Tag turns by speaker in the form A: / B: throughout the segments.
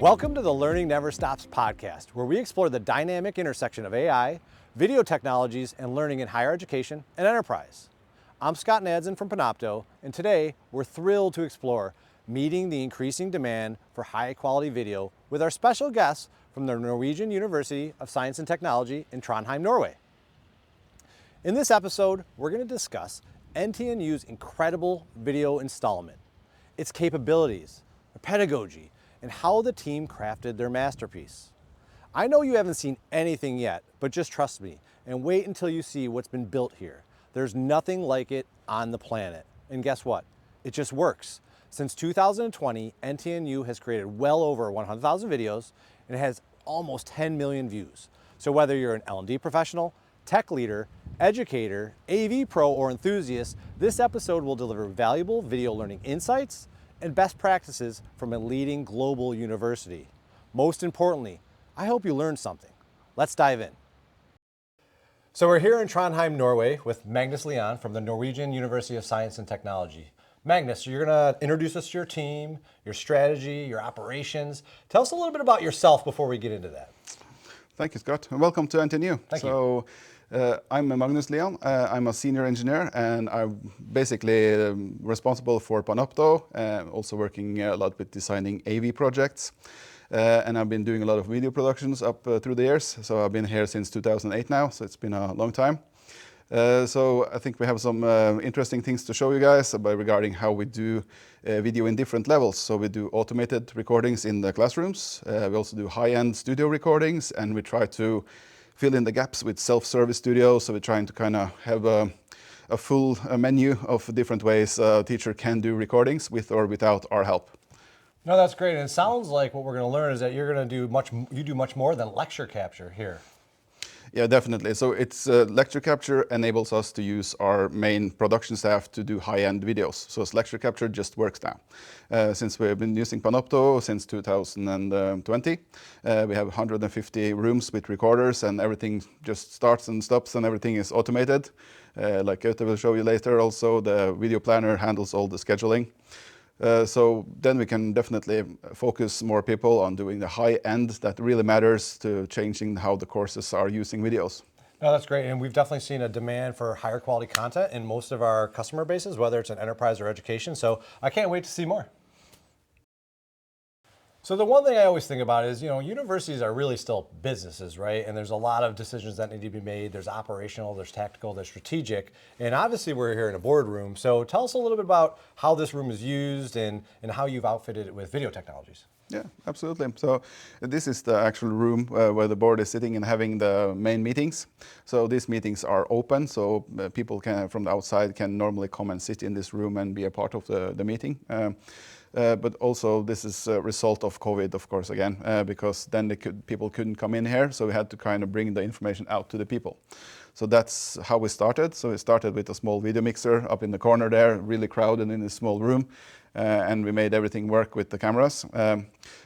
A: Welcome to the Learning Never Stops podcast, where we explore the dynamic intersection of AI, video technologies, and learning in higher education and enterprise. I'm Scott Nadsen from Panopto, and today we're thrilled to explore meeting the increasing demand for high-quality video with our special guests from the Norwegian University of Science and Technology in Trondheim, Norway. In this episode, we're going to discuss NTNU's incredible video installment, its capabilities, their pedagogy, and how the team crafted their masterpiece. I know you haven't seen anything yet, but just trust me and wait until you see what's been built here. There's nothing like it on the planet. And guess what? It just works. Since 2020, NTNU has created well over 100,000 videos and it has almost 10 million views. So whether you're an L&D professional, tech leader, educator, AV pro, or enthusiast, this episode will deliver valuable video learning insights and best practices from a leading global university. Most importantly, I hope you learned something. Let's dive in. So we're here in Trondheim, Norway with Magnus Leon from the Norwegian University of Science and Technology. Magnus, you're going to introduce us to your team, your strategy, your operations. Tell us a little bit about yourself before we get into that.
B: Thank you, Scott, and welcome to NTNU.
A: Thank you.
B: I'm Magnus Leon. I'm a senior engineer, and I'm basically responsible for Panopto, also working a lot with designing AV projects. And I've been doing a lot of video productions up through the years. So I've been here since 2008 now, so it's been a long time. So I think we have some interesting things to show you guys regarding how we do video in different levels. So we do automated recordings in the classrooms. We also do high-end studio recordings, and we try to fill in the gaps with self-service studios. So we're trying to kind of have a full menu of different ways a teacher can do recordings with or without our help.
A: No, that's great. And it sounds like what we're going to learn is that you're going to do much more than lecture capture here.
B: Yeah, definitely. So it's lecture capture enables us to use our main production staff to do high-end videos. So lecture capture just works now. Since we've been using Panopto since 2020, we have 150 rooms with recorders, and everything just starts and stops, and everything is automated. Like Goethe will show you later, also the video planner handles all the scheduling. So then we can definitely focus more people on doing the high end that really matters to changing how the courses are using videos.
A: No, that's great. And we've definitely seen a demand for higher quality content in most of our customer bases, whether it's in enterprise or education. So I can't wait to see more. So the one thing I always think about is, universities are really still businesses, right? And there's a lot of decisions that need to be made. There's operational, there's tactical, there's strategic. And obviously we're here in a boardroom. So tell us a little bit about how this room is used and how you've outfitted it with video technologies.
B: Yeah, absolutely. So this is the actual room where the board is sitting and having the main meetings. So these meetings are open, so people from the outside can normally come and sit in this room and be a part of the meeting. But also this is a result of COVID, of course, again, because then people couldn't come in here, so we had to kind of bring the information out to the people. So that's how we started. So we started with a small video mixer up in the corner there, really crowded in a small room, and we made everything work with the cameras.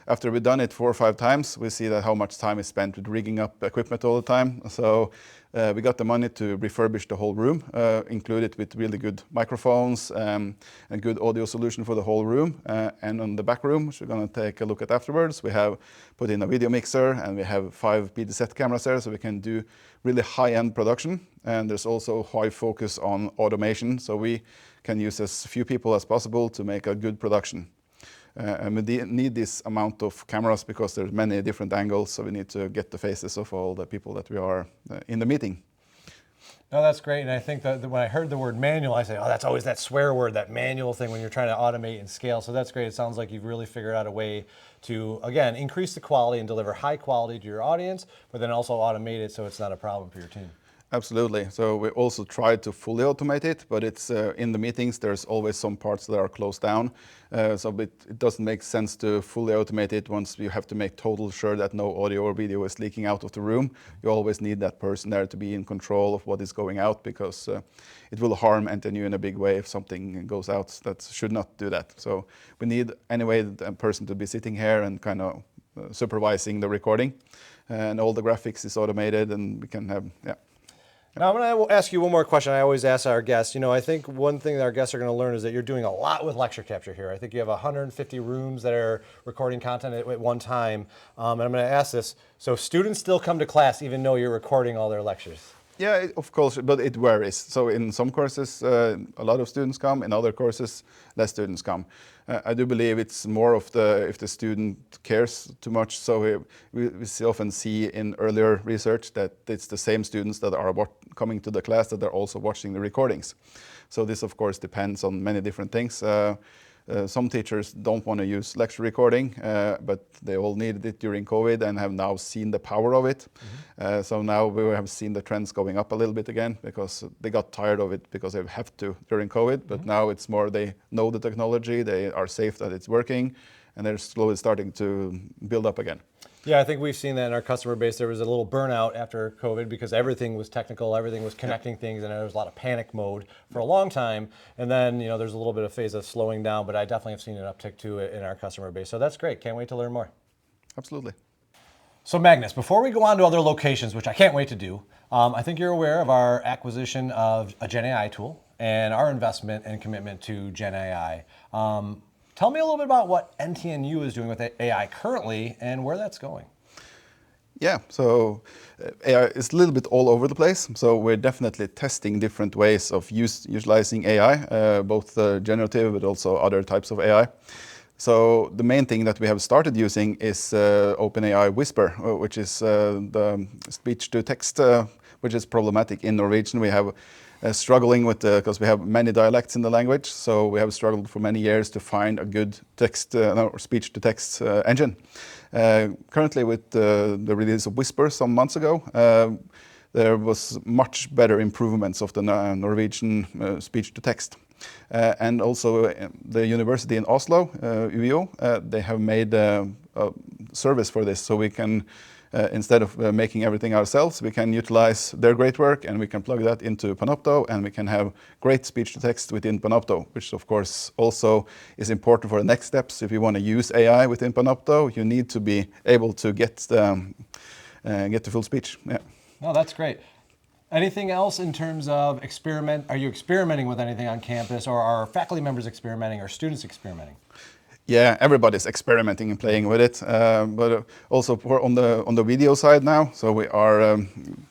B: After we've done it 4 or 5 times, we see that how much time is spent with rigging up equipment all the time. So we got the money to refurbish the whole room, include it with really good microphones and good audio solution for the whole room. And on the back room, which we're going to take a look at afterwards, we have put in a video mixer, and we have 5 PDZ cameras there, so we can do really high-end production. And there's also high focus on automation, so we can use as few people as possible to make a good production. And we need this amount of cameras because there's many different angles, so we need to get the faces of all the people that we are in the meeting.
A: No, that's great. And I think that when I heard the word manual, I say, oh, that's always that swear word, that manual thing when you're trying to automate and scale. So that's great. It sounds like you've really figured out a way to, again, increase the quality and deliver high quality to your audience, but then also automate it so it's not a problem for your team.
B: Absolutely. So we also tried to fully automate it, but it's in the meetings, there's always some parts that are closed down. So it doesn't make sense to fully automate it once you have to make total sure that no audio or video is leaking out of the room. You always need that person there to be in control of what is going out, because it will harm NTNU in a big way if something goes out that should not do that. So we need anyway a person to be sitting here and kind of supervising the recording. And all the graphics is automated, and we can have, yeah.
A: Now I'm going to ask you one more question I always ask our guests. I think one thing that our guests are going to learn is that you're doing a lot with lecture capture here. I think you have 150 rooms that are recording content at one time. And I'm going to ask this, so students still come to class even though you're recording all their lectures?
B: Yeah, of course, but it varies. So in some courses, a lot of students come. In other courses, less students come. I do believe it's more of if the student cares too much. So we often see in earlier research that it's the same students that are coming to the class that are also watching the recordings. So this, of course, depends on many different things. Some teachers don't want to use lecture recording, but they all needed it during COVID and have now seen the power of it. Mm-hmm. So now we have seen the trends going up a little bit again because they got tired of it because they have to during COVID. But mm-hmm. now it's more they know the technology, they are safe that it's working, and they're slowly starting to build up again.
A: Yeah, I think we've seen that in our customer base. There was a little burnout after COVID because everything was technical, everything was connecting things, and there was a lot of panic mode for a long time. And then, there's a little bit of phase of slowing down, but I definitely have seen an uptick too in our customer base. So that's great. Can't wait to learn more.
B: Absolutely.
A: So Magnus, before we go on to other locations, which I can't wait to do, I think you're aware of our acquisition of a Gen AI tool and our investment and commitment to Gen AI. Tell me a little bit about what NTNU is doing with AI currently and where that's going.
B: Yeah, so AI is a little bit all over the place. So we're definitely testing different ways of utilizing AI, both generative but also other types of AI. So the main thing that we have started using is OpenAI Whisper, which is the speech-to-text, which is problematic in Norwegian. We have struggling with because we have many dialects in the language, so we have struggled for many years to find a good text or speech-to-text engine. Currently, with the release of Whisper some months ago, there was much better improvements of the Norwegian speech-to-text. And also the university in Oslo, UiO, they have made a service for this, so we can instead of making everything ourselves, we can utilize their great work and we can plug that into Panopto, and we can have great speech-to-text within Panopto, which of course also is important for the next steps. If you want to use AI within Panopto, you need to be able to get the full speech. Yeah.
A: No, that's great. Anything else in terms of are you experimenting with anything on campus, or are faculty members experimenting, or students experimenting?
B: Yeah, everybody's experimenting and playing with it, but also on the video side now. So we are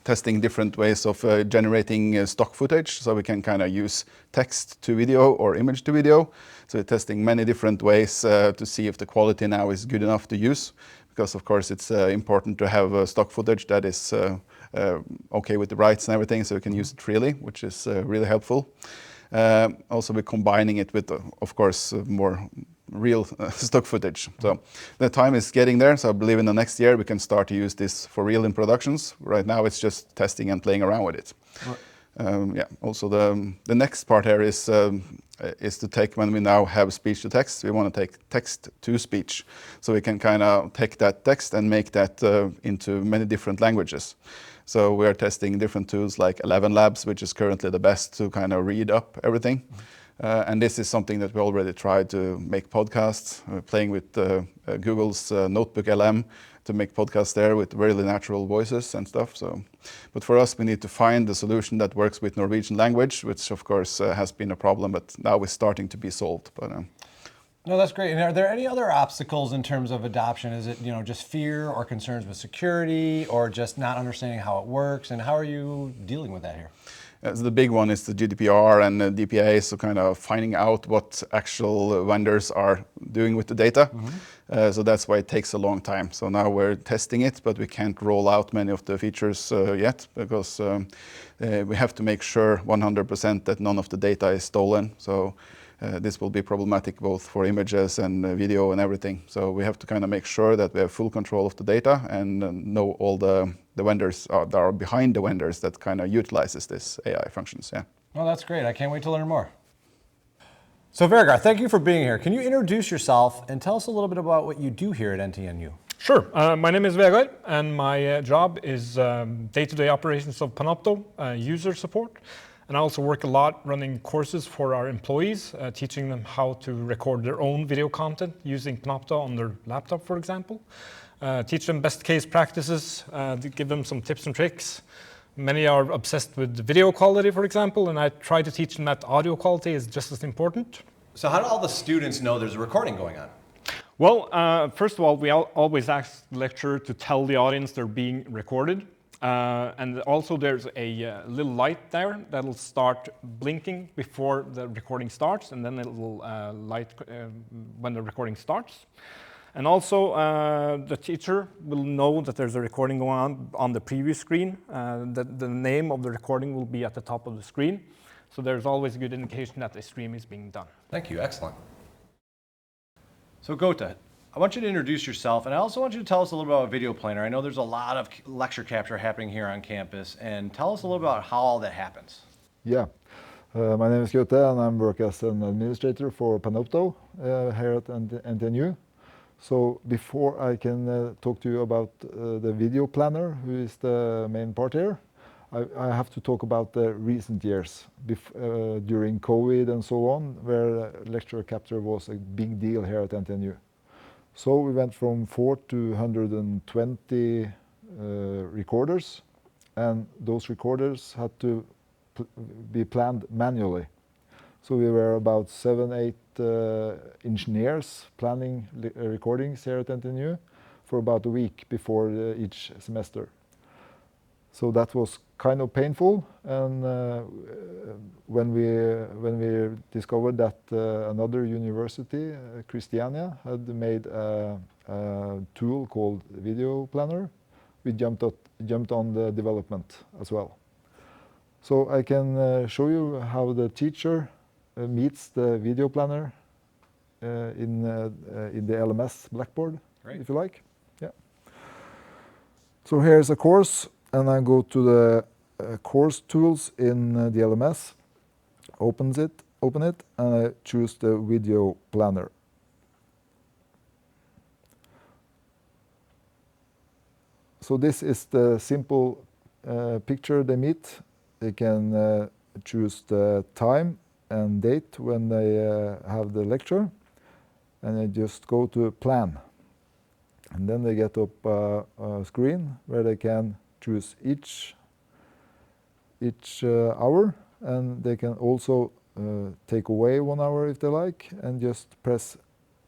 B: testing different ways of generating stock footage, so we can kind of use text to video or image to video. So we're testing many different ways to see if the quality now is good enough to use, because of course it's important to have stock footage that is okay with the rights and everything, so we can use it freely, which is really helpful. Also, we're combining it with, of course, more real stock footage. So the time is getting there. So I believe in the next year we can start to use this for real in productions. Right now it's just testing and playing around with it. Right. Yeah. Also the next part here is to take, when we now have speech to text, we want to take text to speech. So we can kind of take that text and make that into many different languages. So we are testing different tools like ElevenLabs, which is currently the best to kind of read up everything. And this is something that we already tried to make podcasts, playing with Google's Notebook LM to make podcasts there with really natural voices and stuff. So, but for us, we need to find the solution that works with Norwegian language, which of course has been a problem, but now is starting to be solved. But
A: no, that's great. And are there any other obstacles in terms of adoption? Is it just fear or concerns with security, or just not understanding how it works? And how are you dealing with that here?
B: So the big one is the GDPR and the DPA, so kind of finding out what actual vendors are doing with the data. Mm-hmm. So that's why it takes a long time. So now we're testing it, but we can't roll out many of the features yet, because we have to make sure 100% that none of the data is stolen. So this will be problematic both for images and video and everything. So we have to kind of make sure that we have full control of the data and know all the vendors that are behind the vendors that kind of utilizes this AI functions. Yeah.
A: Well, that's great. I can't wait to learn more. So Vegard, thank you for being here. Can you introduce yourself and tell us a little bit about what you do here at NTNU?
C: Sure. My name is Vegard, and my job is day-to-day operations of Panopto, user support. And I also work a lot running courses for our employees, teaching them how to record their own video content using Panopto on their laptop, for example. Teach them best case practices, to give them some tips and tricks. Many are obsessed with the video quality, for example, and I try to teach them that audio quality is just as important.
A: So how do all the students know there's a recording going on?
C: Well, first of all, we always ask the lecturer to tell the audience they're being recorded. And also there's a little light there that'll start blinking before the recording starts, and then it will light when the recording starts. And also the teacher will know that there's a recording going on the previous screen. That the name of the recording will be at the top of the screen. So there's always a good indication that the stream is being done.
A: Thank you, excellent. So Gota, I want you to introduce yourself, and I also want you to tell us a little bit about Video Planner. I know there's a lot of lecture capture happening here on campus, and tell us a little about how all that happens.
D: Yeah, my name is Gota, and I work as an administrator for Panopto here at NTNU. So before I can talk to you about the Video Planner, who is the main part here, I have to talk about the recent years, during COVID and so on, where lecture capture was a big deal here at NTNU. So we went from 4 to 120 recorders, and those recorders had to be planned manually. So we were about 7-8 engineers planning recordings here at NTNU for about a week before each semester. So that was kind of painful, and when we discovered that another university, Christiania, had made a tool called Video Planner, we jumped on the development as well. So I can show you how the teacher meets the Video Planner in the LMS Blackboard,
A: Great.
D: if you like. Yeah. So here's a course, and I go to the course tools in the LMS, open it, and I choose the Video Planner. So this is the simple picture they meet. They can choose the time and date when they have the lecture, and they just go to plan. And then they get up a screen where they can choose each hour, and they can also take away 1 hour if they like, and just press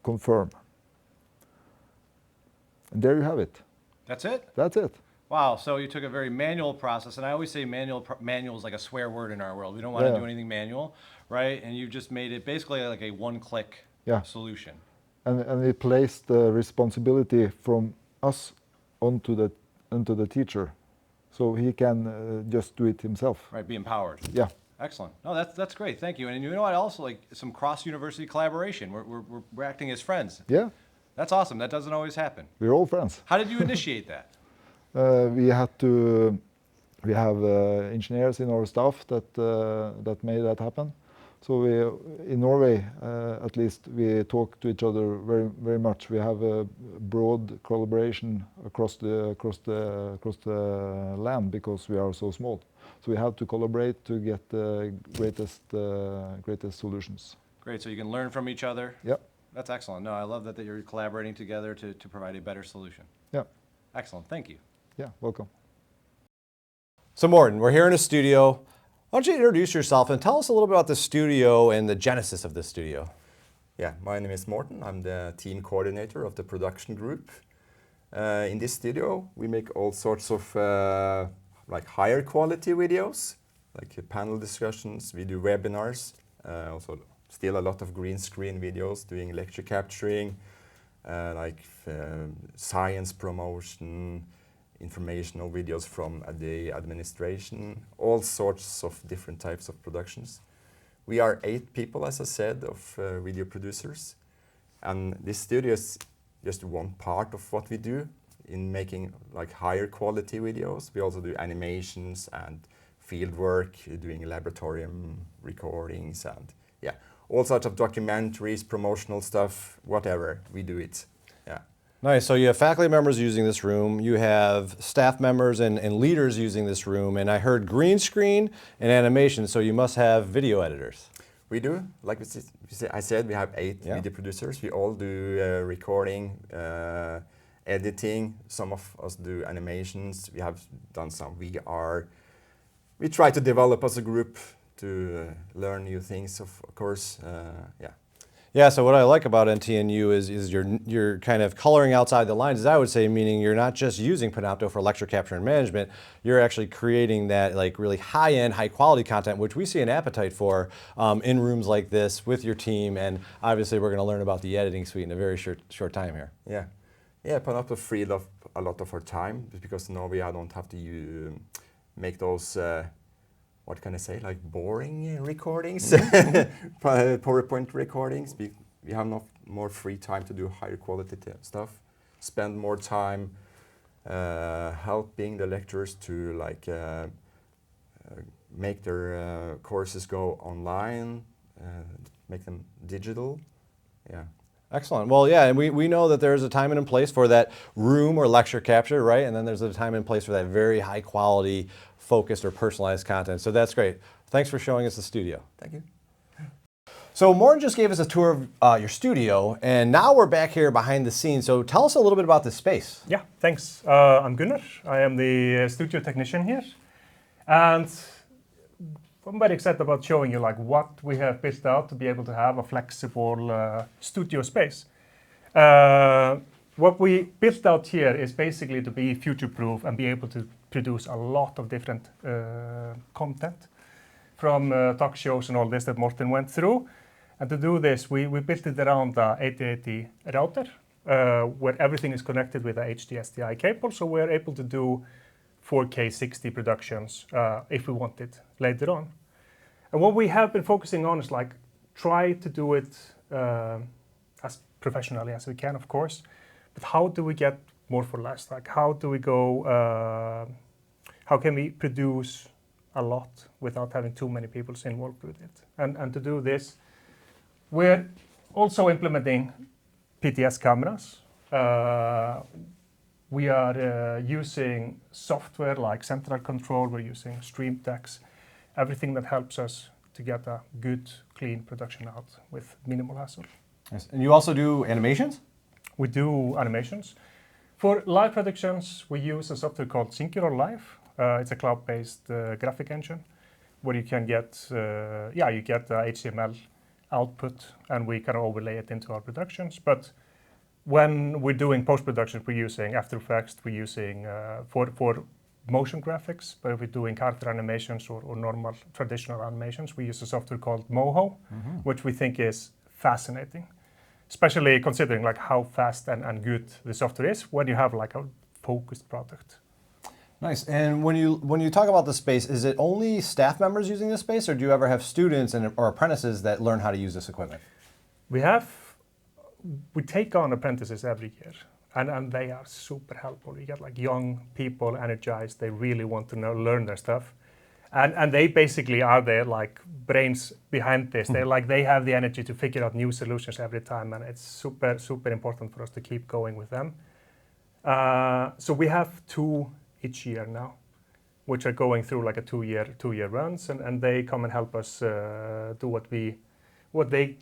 D: confirm. And there you have it.
A: That's it?
D: That's it.
A: Wow, so you took a very manual process, and I always say manual is like a swear word in our world. We don't want to do anything manual, right? And you've just made it basically like a one-click solution.
D: And it placed the responsibility from us onto the teacher, so he can just do it himself.
A: Right, be empowered.
D: Yeah.
A: Excellent. No, that's great. Thank you. And you know what? Also, like some cross-university collaboration. We're acting as friends.
D: Yeah.
A: That's awesome. That doesn't always happen.
D: We're all friends.
A: How did you initiate that?
D: We have engineers in our staff that made that happen. So in Norway, at least, we talk to each other very much. We have a broad collaboration across the land because we are so small. So we have to collaborate to get the greatest solutions.
A: Great. So you can learn from each other.
D: Yeah.
A: That's excellent. No, I love that you're collaborating together to provide a better solution.
D: Yeah.
A: Excellent. Thank you.
D: Yeah. Welcome.
A: So Morten, we're here in a studio. Why don't you introduce yourself and tell us a little bit about the studio and the genesis of this studio?
E: Yeah, my name is Morten. I'm the team coordinator of the production group. In this studio, we make all sorts of like higher quality videos, like panel discussions. We do webinars, also still a lot of green screen videos, doing lecture capturing, science promotion, informational videos from the administration, all sorts of different types of productions. We are 8 people, as I said, of video producers, and this studio is just one part of what we do in making like higher quality videos. We also do animations and field work, doing laboratorium recordings, and yeah, all sorts of documentaries, promotional stuff, whatever, we do it. Yeah.
A: Nice. So you have faculty members using this room, you have staff members and leaders using this room, and I heard green screen and animation, so you must have video editors.
E: We do. Like I said, we have 8 video producers. We all do recording, editing. Some of us do animations. We have done some VR, we try to develop as a group to learn new things, of course. Yeah.
A: Yeah, so what I like about NTNU is you're kind of coloring outside the lines, as I would say, meaning you're not just using Panopto for lecture capture and management, you're actually creating that like really high-end, high-quality content, which we see an appetite for in rooms like this with your team, and obviously we're going to learn about the editing suite in a very short time here.
E: Yeah. Yeah, Panopto freed up a lot of our time because now we don't have to make those what can I say, like boring recordings, PowerPoint recordings. We have more free time to do higher quality stuff, spend more time helping the lecturers to like make their courses go online, make them digital. Yeah.
A: Excellent. Well, yeah, and we know that there's a time and a place for that room or lecture capture, right? And then there's a time and place for that very high quality, focused or personalized content. So that's great. Thanks for showing us the studio.
E: Thank you.
A: So Morten just gave us a tour of your studio, and now we're back here behind the scenes. So tell us a little bit about this space.
F: Yeah, thanks. I'm Gunnar. I am the studio technician here. And I'm very excited about showing you like what we have built out to be able to have a flexible studio space. What we built out here is basically to be future-proof and be able to produce a lot of different content from talk shows and all this that Morten went through. And to do this, we built it around the 8080 router, where everything is connected with a HD SDI cable, so we're able to do 4K 60 productions if we want it later on. And what we have been focusing on is like try to do it as professionally as we can, of course, but how do we get more for less? Like how do we go, how can we produce a lot without having too many people involved with it? And to do this, we're also implementing PTS cameras. We are using software like Central Control, we're using StreamDecks, everything that helps us to get a good, clean production out with minimal hassle.
A: Yes. And you also do animations?
F: We do animations. For live productions, we use a software called Synchro Live. It's a cloud-based graphic engine where you can get, you get HTML output and we can overlay it into our productions. But when we're doing post-production, we're using After Effects, we're using for motion graphics, but if we're doing character animations or normal traditional animations, we use a software called Moho, which we think is fascinating, especially considering like how fast and good the software is when you have like a focused product.
A: Nice. And when you talk about the space, is it only staff members using this space, or do you ever have students or apprentices that learn how to use this equipment?
F: We take on apprentices every year, and they are super helpful. You get like young people energized, they really want to learn their stuff. And they basically are the like brains behind this. They have the energy to figure out new solutions every time, and it's super, super important for us to keep going with them. So we have 2 each year now, which are going through like a two-year runs, and they come and help us do what they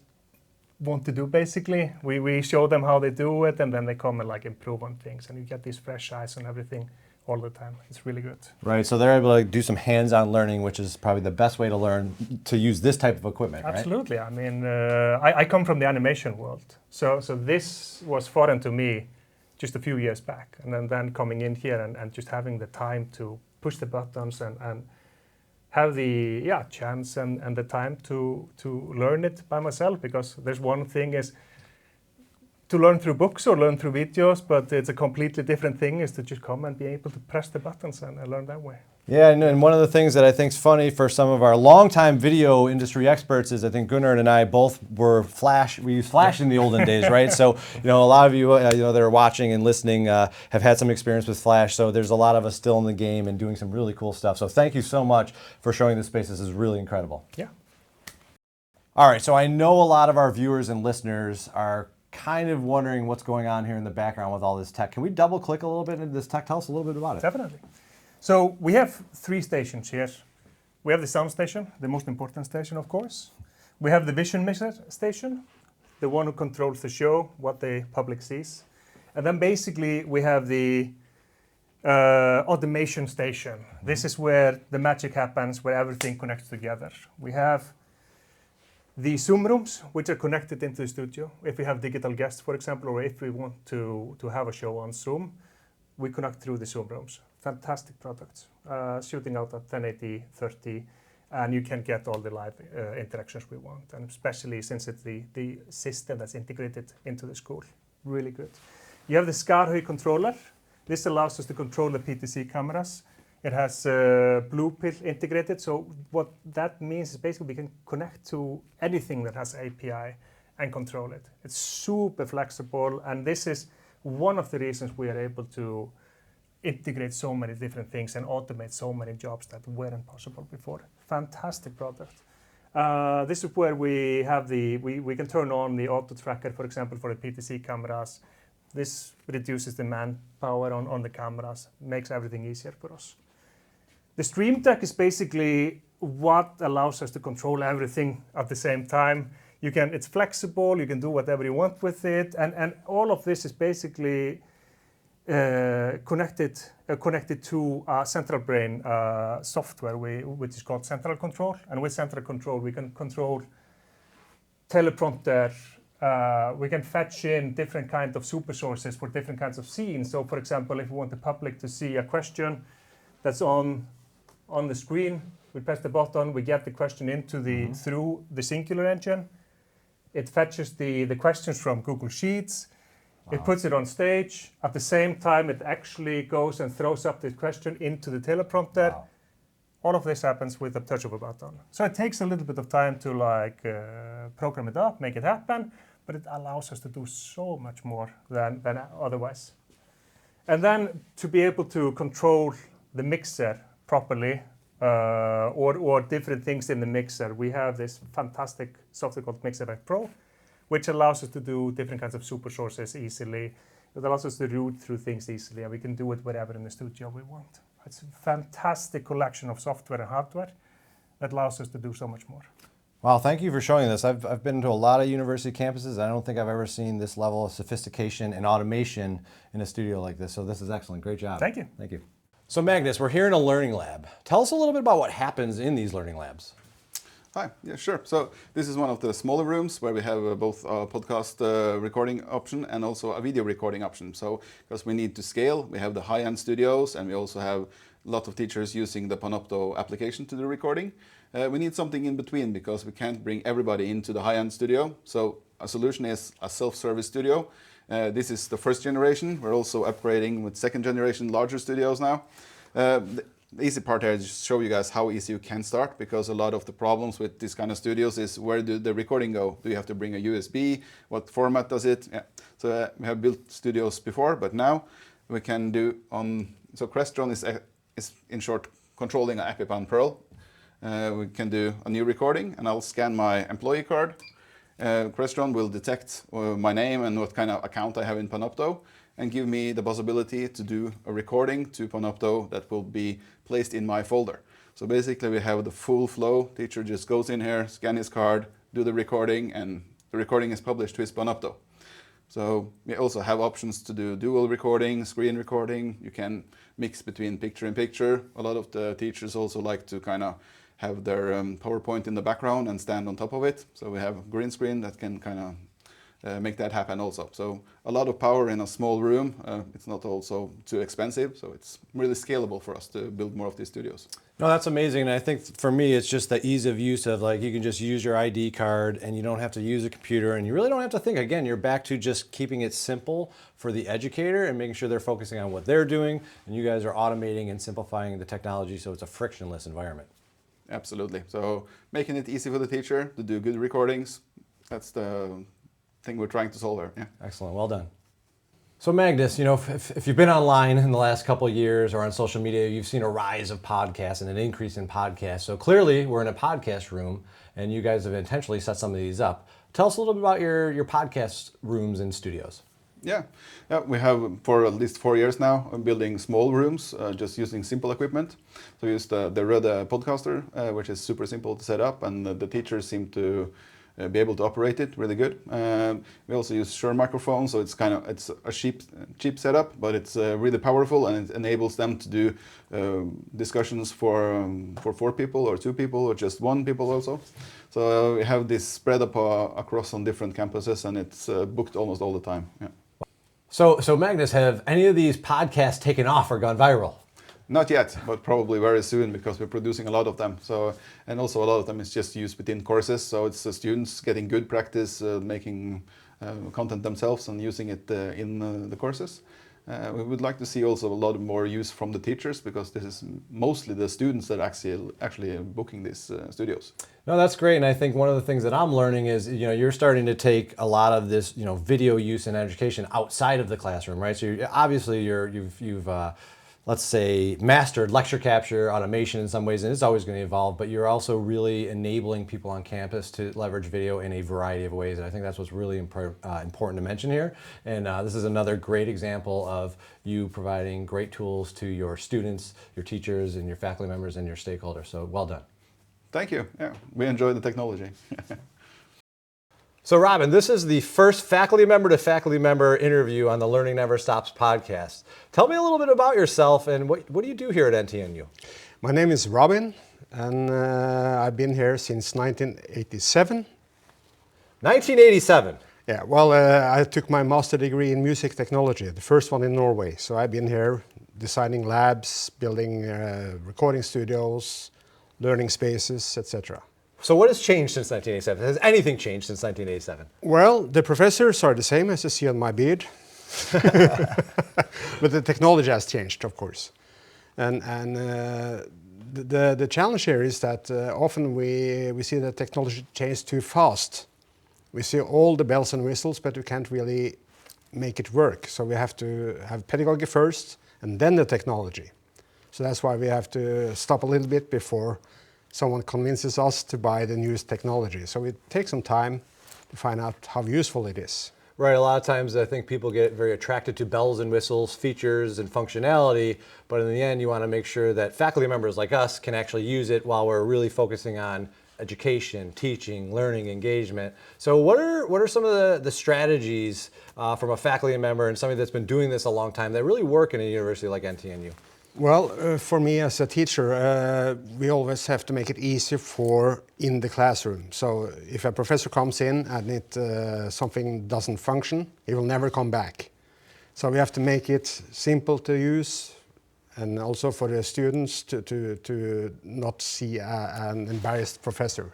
F: want to do basically. We show them how they do it, and then they come and like improve on things, and you get these fresh eyes on everything all the time. It's really good. Right,
A: so they're able to do some hands-on learning, which is probably the best way to learn to use this type of equipment, right?
F: Absolutely. I mean, I come from the animation world, so this was foreign to me just a few years back, and then coming in here and just having the time to push the buttons and have the chance and the time to learn it by myself, because there's one thing is to learn through books or learn through videos, but it's a completely different thing is to just come and be able to press the buttons and learn that way.
A: Yeah, and one of the things that I think is funny for some of our longtime video industry experts is I think Gunnar and I both were Flash. We used Flash in the olden days, right? So, a lot of you, that are watching and listening have had some experience with Flash. So there's a lot of us still in the game and doing some really cool stuff. So thank you so much for showing this space. This is really incredible.
F: Yeah.
A: All right, so I know a lot of our viewers and listeners are kind of wondering what's going on here in the background with all this tech. Can we double click a little bit into this tech? Tell us a little bit about it.
F: Definitely. So we have 3 stations here. We have the sound station, the most important station, of course. We have the vision mixer station, the one who controls the show, what the public sees. And then basically we have the automation station. This is where the magic happens, where everything connects together. We have the Zoom rooms, which are connected into the studio. If we have digital guests, for example, or if we want to have a show on Zoom, we connect through the Zoom rooms. Fantastic products, shooting out at 1080, 30, and you can get all the live interactions we want, and especially since it's the system that's integrated into the school. Really good. You have the Skarhøy controller. This allows us to control the PTC cameras. It has Bluepill integrated, so what that means is basically we can connect to anything that has API and control it. It's super flexible, and this is one of the reasons we are able to integrate so many different things and automate so many jobs that weren't possible before. Fantastic product. This is where we have we can turn on the auto tracker, for example, for the PTC cameras. This reduces the manpower on the cameras, makes everything easier for us. The Stream Deck is basically what allows us to control everything at the same time. It's flexible, you can do whatever you want with it, and all of this is basically connected to a Central Brain software which is called Central Control. And with Central Control, we can control teleprompter. We can fetch in different kinds of super sources for different kinds of scenes. So, for example, if we want the public to see a question that's on the screen, we press the button, we get the question into through the Singular engine. It fetches the questions from Google Sheets. Wow. It puts it on stage. At the same time, it actually goes and throws up the question into the teleprompter. Wow. All of this happens with a touch of a button. So it takes a little bit of time to program it up, make it happen, but it allows us to do so much more than otherwise. And then to be able to control the mixer properly, or different things in the mixer, we have this fantastic software called MixerEffect Pro, which allows us to do different kinds of super sources easily. It allows us to route through things easily, and we can do it wherever in the studio we want. It's a fantastic collection of software and hardware that allows us to do so much more.
A: Wow, thank you for showing this. I've been to a lot of university campuses. I don't think I've ever seen this level of sophistication and automation in a studio like this. So this is excellent. Great job.
F: Thank you.
A: Thank you. So Magnus, we're here in a learning lab. Tell us a little bit about what happens in these learning labs.
B: Hi, yeah, sure. So this is one of the smaller rooms where we have both a podcast recording option and also a video recording option. So because we need to scale, we have the high-end studios, and we also have a lot of teachers using the Panopto application to do recording. We need something in between because we can't bring everybody into the high-end studio. So a solution is a self-service studio. This is the first generation. We're also upgrading with second generation larger studios now. The easy part here is just show you guys how easy you can start, because a lot of the problems with this kind of studios is where do the recording go? Do you have to bring a USB? What format does it? Yeah. So we have built studios before, but now we can do so Crestron is in short controlling an EpiPan Pearl. We can do a new recording, and I'll scan my employee card. Crestron will detect my name and what kind of account I have in Panopto, and give me the possibility to do a recording to Panopto that will be placed in my folder. So basically we have the full flow. Teacher just goes in here, scan his card, do the recording, and the recording is published to his Panopto. So we also have options to do dual recording, screen recording. You can mix between picture and picture. A lot of the teachers also like to kind of have their PowerPoint in the background and stand on top of it. So we have a green screen that can kind of make that happen also. So a lot of power in a small room. It's not also too expensive, so it's really scalable for us to build more of these studios.
A: No, that's amazing. And I think for me, it's just the ease of use of you can just use your ID card and you don't have to use a computer, and you really don't have to think. Again, you're back to just keeping it simple for the educator and making sure they're focusing on what they're doing, and you guys are automating and simplifying the technology so it's a frictionless environment.
B: Absolutely. So making it easy for the teacher to do good recordings, that's the thing we're trying to solve here. Yeah.
A: Excellent. Well done. So Magnus, if you've been online in the last couple of years or on social media, you've seen a rise of podcasts and an increase in podcasts. So clearly we're in a podcast room, and you guys have intentionally set some of these up. Tell us a little bit about your podcast rooms and studios.
B: Yeah, we have for at least 4 years now building small rooms, just using simple equipment. So we use the Rode Podcaster, which is super simple to set up, and the teachers seem to be able to operate it really good. We also use Shure microphones, so it's a cheap setup, but it's really powerful, and it enables them to do discussions for 4 people or 2 people or just 1 people also. So we have this spread up across on different campuses, and it's booked almost all the time. Yeah.
A: So Magnus, have any of these podcasts taken off or gone viral?
B: Not yet, but probably very soon, because we're producing a lot of them. So, and also a lot of them is just used within courses. So it's the students getting good practice, making content themselves and using it in the courses. We would like to see also a lot more use from the teachers, because this is mostly the students that actually booking these studios.
A: No, that's great. And I think one of the things that I'm learning is, you're starting to take a lot of this, video use in education outside of the classroom, right? So you've let's say, mastered lecture capture, automation in some ways, and it's always going to evolve, but you're also really enabling people on campus to leverage video in a variety of ways. And I think that's what's really important to mention here. And this is another great example of you providing great tools to your students, your teachers, and your faculty members and your stakeholders. So well done.
B: Thank you. Yeah, we enjoy the technology.
A: So Robin, this is the first faculty member to faculty member interview on the Learning Never Stops podcast. Tell me a little bit about yourself and what do you do here at NTNU?
G: My name is Robin, and I've been here since 1987.
A: 1987?
G: Yeah, well, I took my master degree in music technology, the first one in Norway. So I've been here designing labs, building recording studios, learning spaces, etc.
A: So what has changed since 1987? Has anything changed since 1987?
G: Well, the professors are the same, as you see on my beard. But the technology has changed, of course. And the challenge here is that often we see that technology changes too fast. We see all the bells and whistles, but we can't really make it work. So we have to have pedagogy first, and then the technology. So that's why we have to stop a little bit before someone convinces us to buy the newest technology. So it takes some time to find out how useful it is.
A: Right, a lot of times I think people get very attracted to bells and whistles, features and functionality, but in the end you want to make sure that faculty members like us can actually use it while we're really focusing on education, teaching, learning, engagement. So what are some of the strategies from a faculty member and somebody that's been doing this a long time that really work in a university like NTNU?
G: Well, for me as a teacher, we always have to make it easier in the classroom. So if a professor comes in and something doesn't function, he will never come back. So we have to make it simple to use, and also for the students to not see an embarrassed professor.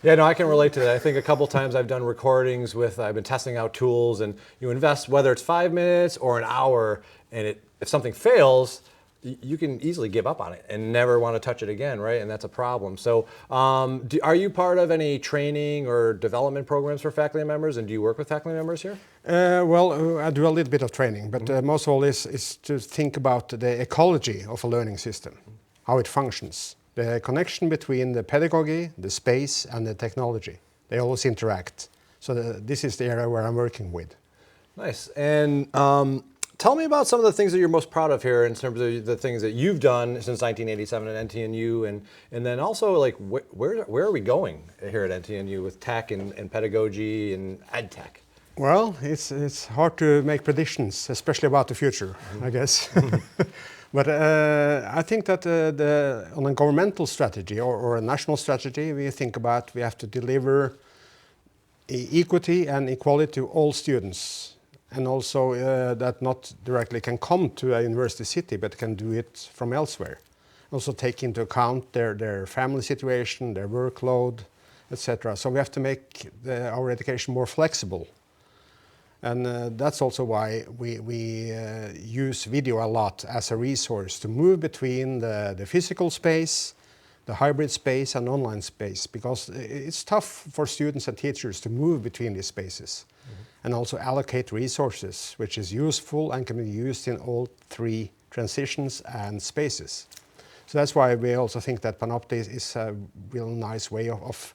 A: Yeah, no, I can relate to that. I think a couple times I've done recordings I've been testing out tools, and you invest, whether it's 5 minutes or an hour, and if something fails, you can easily give up on it and never want to touch it again, right? And that's a problem. So are you part of any training or development programs for faculty members, and do you work with faculty members here?
G: Well, I do a little bit of training, but most of all is to think about the ecology of a learning system, how it functions, the connection between the pedagogy, the space, and the technology. They always interact. So this is the area where I'm working with.
A: Nice. And tell me about some of the things that you're most proud of here in terms of the things that you've done since 1987 at NTNU, and then also like where are we going here at NTNU with tech and pedagogy and ed tech?
G: Well, it's hard to make predictions, especially about the future, I guess. But I think that on a governmental strategy or a national strategy, we have to deliver equity and equality to all students. And also that not directly can come to a university city, but can do it from elsewhere. Also take into account their family situation, their workload, etc. So we have to make our education more flexible. And that's also why we use video a lot as a resource to move between the physical space, the hybrid space, and online space, because it's tough for students and teachers to move between these spaces. And also allocate resources, which is useful and can be used in all 3 transitions and spaces. So that's why we also think that Panopto is a real nice way of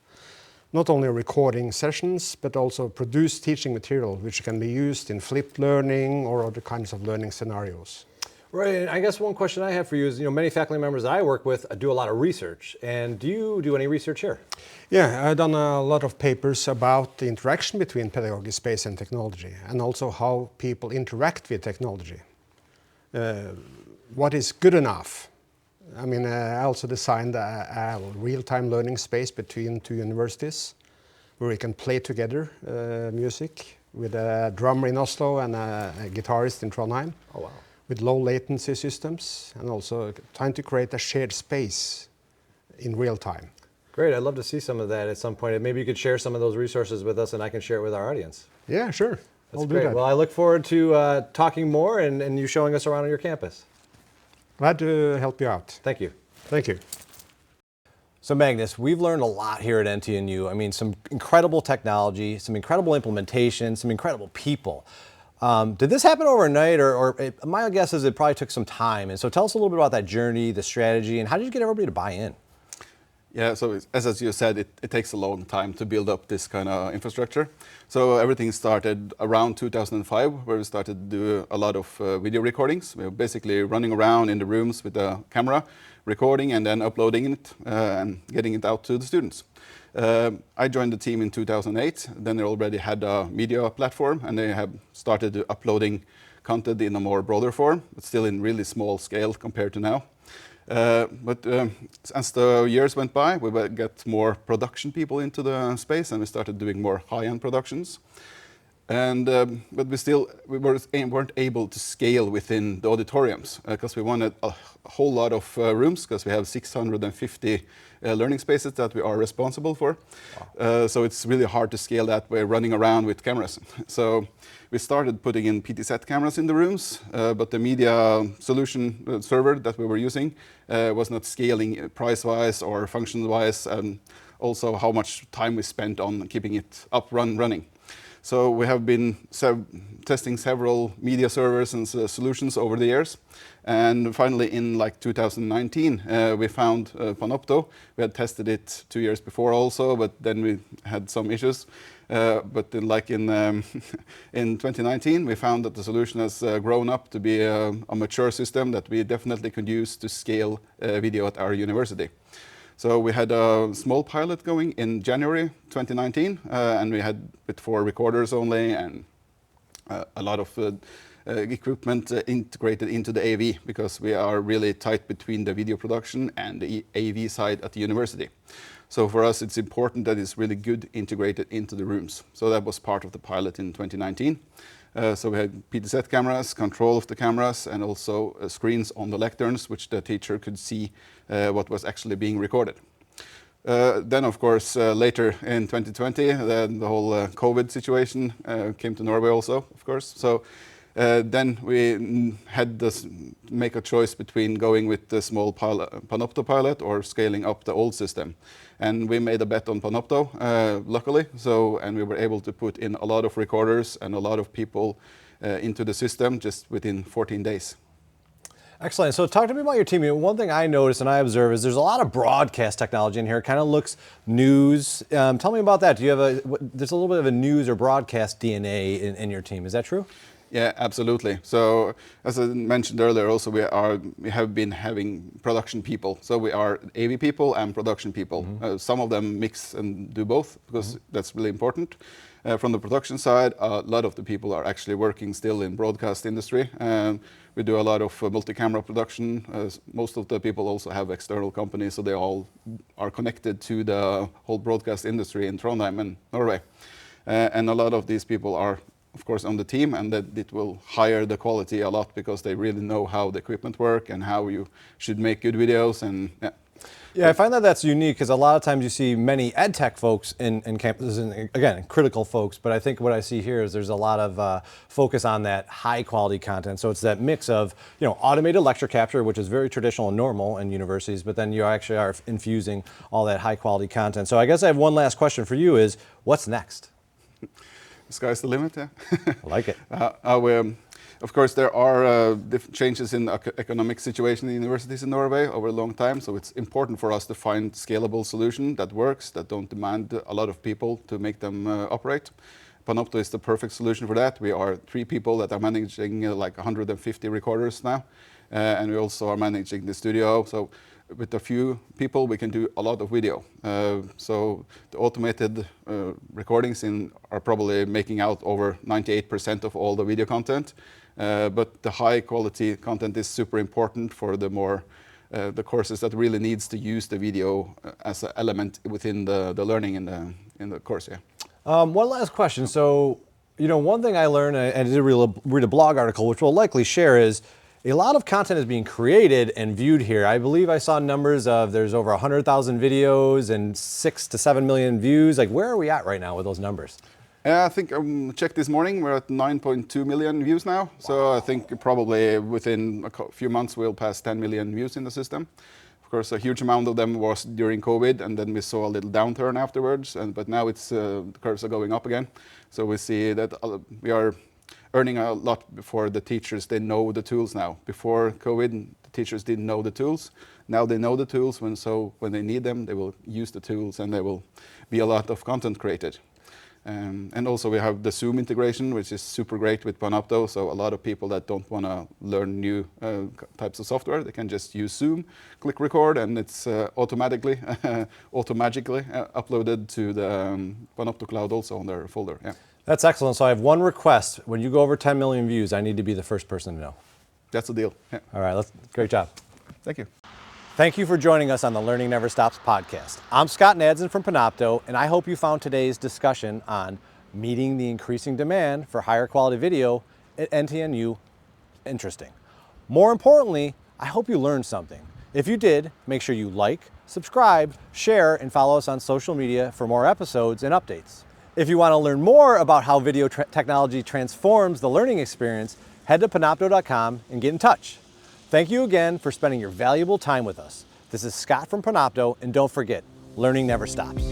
G: not only recording sessions, but also produce teaching material, which can be used in flipped learning or other kinds of learning scenarios.
A: Right, and I guess one question I have for you is, many faculty members that I work with do a lot of research, and do you do any research here?
G: Yeah, I've done a lot of papers about the interaction between pedagogic space and technology, and also how people interact with technology. What is good enough? I mean, I also designed a real-time learning space between two universities where we can play together music with a drummer in Oslo and a guitarist in Trondheim.
A: Oh, wow.
G: With low latency systems, and also trying to create a shared space in real time.
A: Great, I'd love to see some of that at some point. Maybe you could share some of those resources with us and I can share it with our audience.
G: Yeah, sure.
A: That's
G: I'll do
A: great.
G: that.
A: Well, I look forward to talking more and you showing us around on your campus.
G: Glad to help you out.
A: Thank you.
G: Thank you.
A: So Magnus, we've learned a lot here at NTNU. I mean, some incredible technology, some incredible implementation, some incredible people. Did this happen overnight, or my guess is it probably took some time? And so tell us a little bit about that journey, the strategy, and how did you get everybody to buy in?
B: Yeah, so as you said, it takes a long time to build up this kind of infrastructure. So everything started around 2005, where we started to do a lot of video recordings. We were basically running around in the rooms with a camera, recording and then uploading it and getting it out to the students. I joined the team in 2008. Then they already had a media platform, and they have started uploading content in a more broader form, but still in really small scale compared to now. But as the years went by, we got more production people into the space, and we started doing more high-end productions. And but we weren't able to scale within the auditoriums because we wanted a whole lot of rooms, because we have 650 learning spaces that we are responsible for. Wow. So it's really hard to scale that by running around with cameras. So we started putting in PTZ cameras in the rooms, but the media solution server that we were using was not scaling price-wise or function-wise, and also how much time we spent on keeping it up running. So we have been testing several media servers and solutions over the years. And finally, in like 2019, we found Panopto. We had tested it 2 years before also, but then we had some issues. But then in 2019, we found that the solution has grown up to be a mature system that we definitely could use to scale video at our university. So we had a small pilot going in January 2019, and we had with 4 recorders only and a lot of equipment integrated into the AV, because we are really tight between the video production and the AV side at the university. So for us, it's important that it's really good integrated into the rooms. So that was part of the pilot in 2019. So we had PTZ cameras, control of the cameras, and also screens on the lecterns, which the teacher could see what was actually being recorded. Then, of course, later in 2020, the whole COVID situation came to Norway also, of course. So then we had to make a choice between going with the small Panopto pilot or scaling up the old system. And we made a bet on Panopto, luckily. And we were able to put in a lot of recorders and a lot of people into the system just within 14 days.
A: Excellent. So talk to me about your team. One thing I notice and I observe is there's a lot of broadcast technology in here. It kind of looks news. Tell me about that. Do you have there's a little bit of a news or broadcast DNA in your team. Is that true?
B: Yeah, absolutely. So as I mentioned earlier, also we have been having production people. So we are AV people and production people. Mm-hmm. Some of them mix and do both, because that's really important. From the production side, a lot of the people are actually working still in broadcast industry. We do a lot of multi-camera production. Most of the people also have external companies, so they all are connected to the whole broadcast industry in Trondheim and Norway. And a lot of these people are, of course, on the team, and that it will higher the quality a lot, because they really know how the equipment work and how you should make good videos. And
A: yeah, I find that that's unique, because a lot of times you see many ed tech folks in campuses, and again, critical folks, but I think what I see here is there's a lot of focus on that high quality content. So it's that mix of, automated lecture capture, which is very traditional and normal in universities, but then you actually are infusing all that high quality content. So I guess I have one last question for you is, what's next?
B: The sky's the limit, yeah.
A: I like it.
B: Of course, there are different changes in the economic situation in universities in Norway over a long time, so it's important for us to find scalable solution that works, that don't demand a lot of people to make them operate. Panopto is the perfect solution for that. We are 3 people that are managing like 150 recorders now, and we also are managing the studio. So with a few people, we can do a lot of video. So the automated recordings are probably making out over 98% of all the video content. But the high quality content is super important for the courses that really needs to use the video as an element within the learning in the course. Yeah.
A: One last question. So, one thing I learned, and I did read a blog article, which we'll likely share, is a lot of content is being created and viewed here. I believe I saw numbers of there's over 100,000 videos and 6 to 7 million views. Like, where are we at right now with those numbers?
B: I think I checked this morning, we're at 9.2 million views now. Wow. So I think probably within a few months we'll pass 10 million views in the system. Of course, a huge amount of them was during COVID, and then we saw a little downturn afterwards. But now the curves are going up again. So we see that we are earning a lot for the teachers. They know the tools now. Before COVID, the teachers didn't know the tools. Now they know the tools, when they need them, they will use the tools, and there will be a lot of content created. And also we have the Zoom integration, which is super great with Panopto. So a lot of people that don't want to learn new types of software, they can just use Zoom, click record, and it's automatically uploaded to the Panopto cloud also on their folder. Yeah.
A: That's excellent. So I have one request. When you go over 10 million views, I need to be the first person to know.
B: That's the deal. Yeah.
A: All right, great job.
B: Thank you.
A: Thank you for joining us on the Learning Never Stops podcast. I'm Scott Nadsen from Panopto, and I hope you found today's discussion on meeting the increasing demand for higher quality video at NTNU interesting. More importantly, I hope you learned something. If you did, make sure you like, subscribe, share, and follow us on social media for more episodes and updates. If you want to learn more about how video technology transforms the learning experience, head to panopto.com and get in touch. Thank you again for spending your valuable time with us. This is Scott from Panopto, and don't forget, learning never stops.